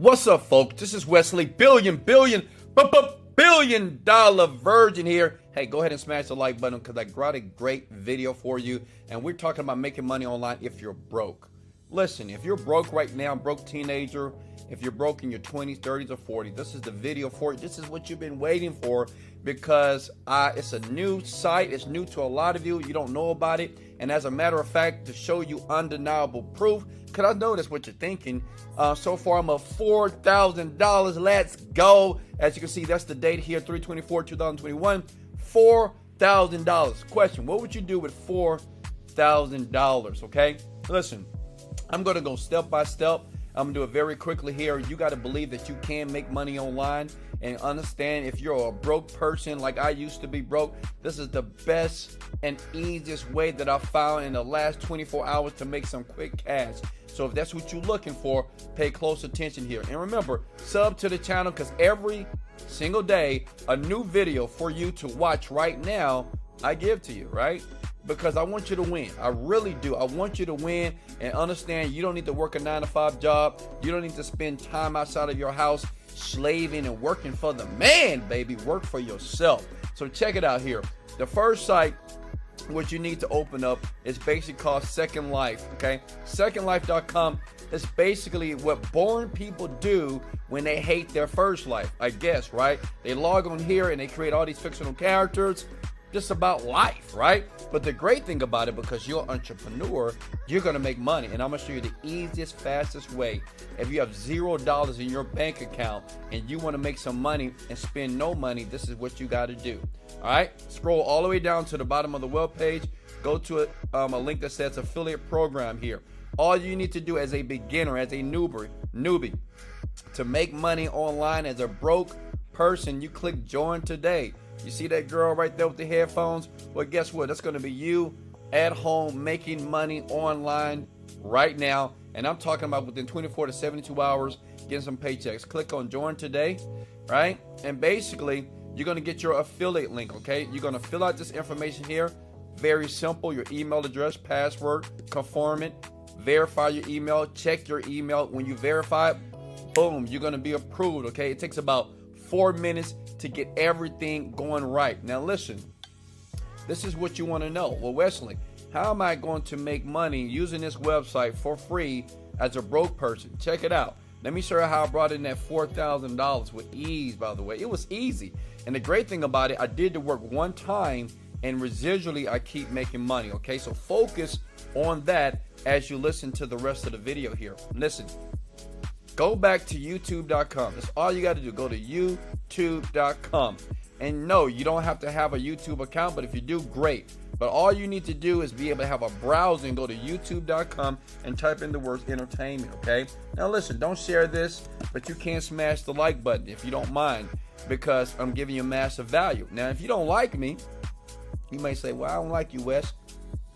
What's up, folks? This is Wesley billion dollar virgin here. Hey, go ahead and smash the like button because I got a great video for you. And we're talking about making money online if you're broke. Listen, if you're broke right now, broke teenager, if you're broke in your 20s, 30s, or 40s, this is the video for you. This is what you've been waiting for because it's a new site. It's new to a lot of you. You don't know about it. And as a matter of fact, to show you undeniable proof, because I know that's what you're thinking. So far, I'm at $4,000. Let's go. As you can see, that's the date here, 3/24/2021. $4,000. Question, what would you do with $4,000? Okay, listen, I'm going to go step by step. I'm going to do it very quickly here. You got to believe that you can make money online and understand if you're a broke person like I used to be broke, this is the best and easiest way that I found in the last 24 hours to make some quick cash. So if that's what you're looking for, pay close attention here. And remember, sub to the channel because every single day, a new video for you to watch right now, I give to you, right? Because I want you to win. I really do. I want you to win and understand you don't need to work a 9-to-5 job. You don't need to spend time outside of your house slaving and working for the man, baby. Work for yourself. So check it out here. The first site what you need to open up is basically called Second Life, okay? SecondLife.com is basically what boring people do when they hate their first life, I guess, right? They log on here and they create all these fictional characters just about life, right? But the great thing about it, because you're an entrepreneur, you're gonna make money. And I'm gonna show you the easiest, fastest way. If you have $0 in your bank account and you wanna make some money and spend no money, this is what you gotta do. All right, scroll all the way down to the bottom of the web page, go to a link that says affiliate program here. All you need to do as a beginner, as a newbie, to make money online as a broke person, you click join today. You see that girl right there with the headphones? Well, guess what? That's going to be you at home making money online right now. And I'm talking about within 24 to 72 hours, getting some paychecks. Click on join today, right? And basically, you're going to get your affiliate link, okay? You're going to fill out this information here. Very simple. Your email address, password, confirm it, verify your email, check your email. When you verify it, boom, you're going to be approved, okay? It takes about 4 minutes to get everything going right. Now listen, this is what you want to know. Well, Wesley, how am I going to make money using this website for free as a broke person? Check it out. Let me show you how I brought in that $4,000 with ease, by the way. It was easy. And the great thing about it, I did the work one time and residually I keep making money, okay? So focus on that as you listen to the rest of the video here. Listen. Go back to youtube.com. That's all you got to do. Go to youtube.com. And no, you don't have to have a YouTube account, but if you do, great. But all you need to do is be able to have a browser and go to youtube.com and type in the words entertainment, okay? Now listen, don't share this, but you can smash the like button if you don't mind, because I'm giving you massive value. Now, if you don't like me, you may say, well, I don't like you, Wes.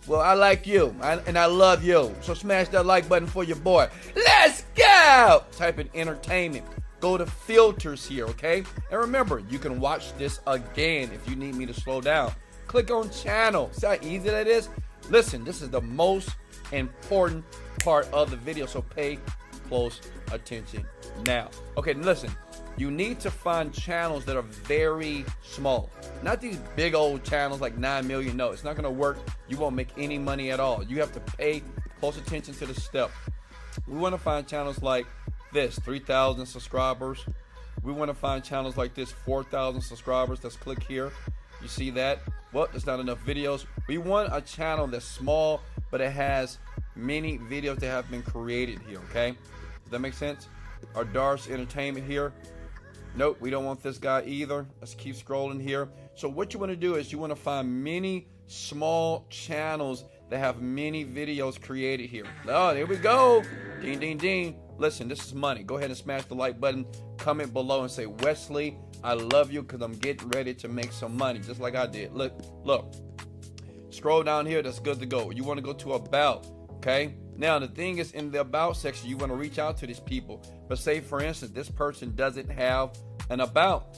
Well, I like you, and I love you. So smash that like button for your boy. Let's go! Type in entertainment. Go to filters here, okay? And remember, you can watch this again if you need me to slow down. Click on channel. See how easy that is? Listen, this is the most important part of the video, so pay close attention now. Okay, listen. You need to find channels that are very small. Not these big old channels like 9 million. No, it's not gonna work. You won't make any money at all. You have to pay close attention to the step. We wanna find channels like this, 3,000 subscribers. We wanna find channels like this, 4,000 subscribers. Let's click here. You see that? Well, there's not enough videos. We want a channel that's small, but it has many videos that have been created here, okay? Does that make sense? Our Darce Entertainment here. Nope, we don't want this guy either. Let's keep scrolling here. So what you want to do is you want to find many small channels that have many videos created here. Oh, there we go. Ding, ding, ding. Listen, this is money. Go ahead and smash the like button. Comment below and say, Wesley, I love you because I'm getting ready to make some money, just like I did. Look. Scroll down here. That's good to go. You want to go to About, okay? Now, the thing is, in the About section, you want to reach out to these people. But say, for instance, this person doesn't have an About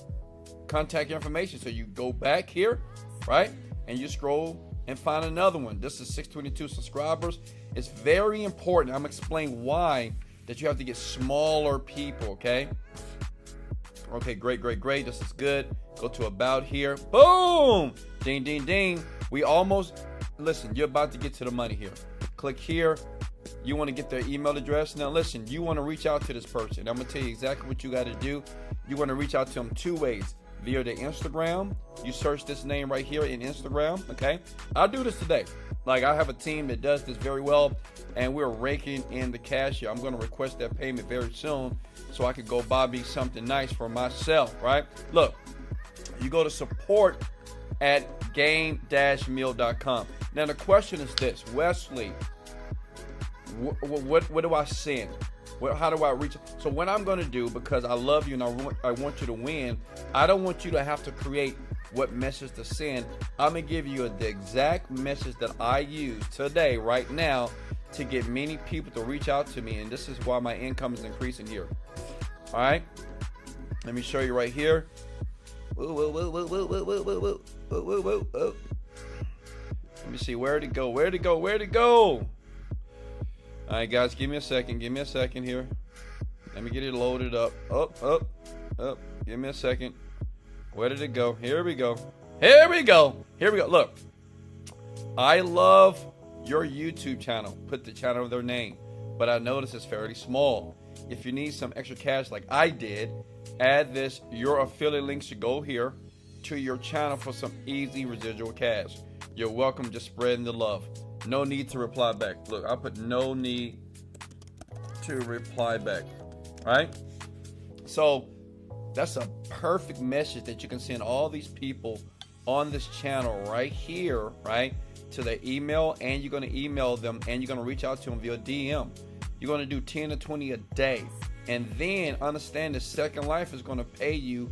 contact information. So you go back here, right? And you scroll and find another one. This is 622 subscribers. It's very important. I'm explaining why that you have to get smaller people, okay? Okay, great. This is good. Go to about here. Boom! Ding, ding, ding. We almost, listen, you're about to get to the money here. Click here. You want to get their email address. Now, listen, you want to reach out to this person. I'm going to tell you exactly what you got to do. You want to reach out to them 2 ways. Via the Instagram. You search this name right here in Instagram, okay? I'll do this today. Like, I have a team that does this very well, and we're raking in the cash here. I'm going to request that payment very soon so I could go buy me something nice for myself, right? Look, you go to support@game-meal.com. Now, the question is this, Wesley, what do I send? How do I reach? So what I'm going to do, because I love you and I want you to win, I don't want you to have to create what message to send. I'm going to give you the exact message that I use today, right now, to get many people to reach out to me. And this is why my income is increasing here. All right. Let me show you right here. Let me see. Where'd it go? All right, guys, give me a second here. Let me get it loaded up. Up. Give me a second. Where did it go? Here we go. Look, I love your YouTube channel. Put the channel of their name. But I notice it's fairly small. If you need some extra cash like I did, add this. Your affiliate link should go here to your channel for some easy residual cash. You're welcome, just spreading the love. No need to reply back. Look, I put no need to reply back. Right? So that's a perfect message that you can send all these people on this channel right here, right, to their email, and you're going to email them, and you're going to reach out to them via DM. You're going to do 10 to 20 a day. And then understand that Second Life is going to pay you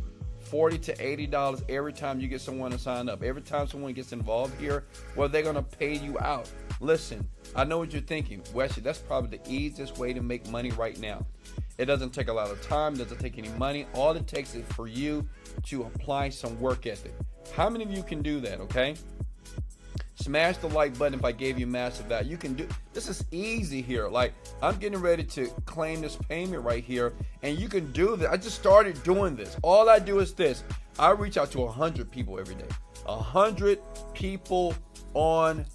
$40 to $80 every time you get someone to sign up. Every time someone gets involved here, well, they're going to pay you out. Listen, I know what you're thinking. Wesley, that's probably the easiest way to make money right now. It doesn't take a lot of time, doesn't take any money. All it takes is for you to apply some work ethic. How many of you can do that, okay? Smash the like button if I gave you massive value. You can do this. Is easy here. Like, I'm getting ready to claim this payment right here, and you can do this. I just started doing this. All I do is this. I reach out to 100 people every day. 100 people on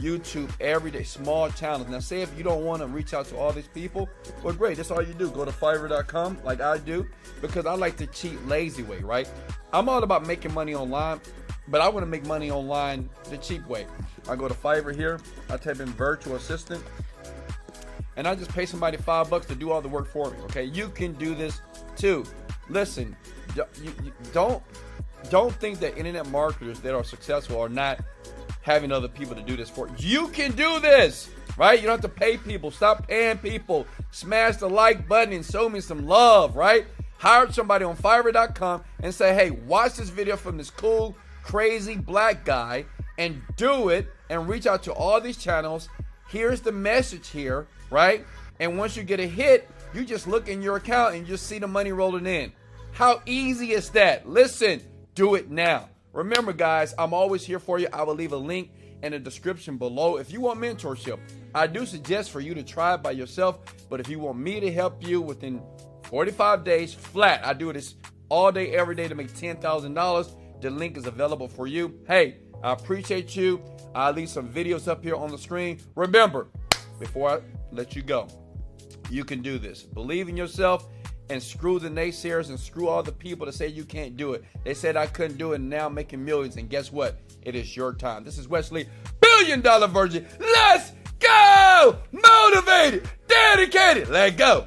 YouTube every day, small channels. Now, say if you don't want to reach out to all these people, well, great. That's all you do. Go to Fiverr.com like I do, because I like to cheat lazy way, right? I'm all about making money online, but I want to make money online the cheap way. I go to Fiverr here. I type in virtual assistant, and I just pay somebody $5 to do all the work for me. Okay, you can do this too. Listen, don't think that internet marketers that are successful are not having other people to do this for you. You can do this, right? You don't have to pay people. Stop paying people. Smash the like button and show me some love, right? Hire somebody on Fiverr.com and say, hey, watch this video from this cool, crazy black guy, and do it, and reach out to all these channels. Here's the message here, right? And once you get a hit, you just look in your account and you just see the money rolling in. How easy is that? Listen, do it now. Remember, guys, I'm always here for you. I will leave a link in the description below. If you want mentorship, I do suggest for you to try it by yourself. But if you want me to help you within 45 days flat, I do this all day, every day to make $10,000. The link is available for you. Hey, I appreciate you. I'll leave some videos up here on the screen. Remember, before I let you go, you can do this. Believe in yourself. And screw the naysayers and screw all the people that say you can't do it. They said I couldn't do it, and now I'm making millions. And guess what? It is your time. This is Wesley, $1 billion Virgin. Let's go! Motivated, dedicated. Let go.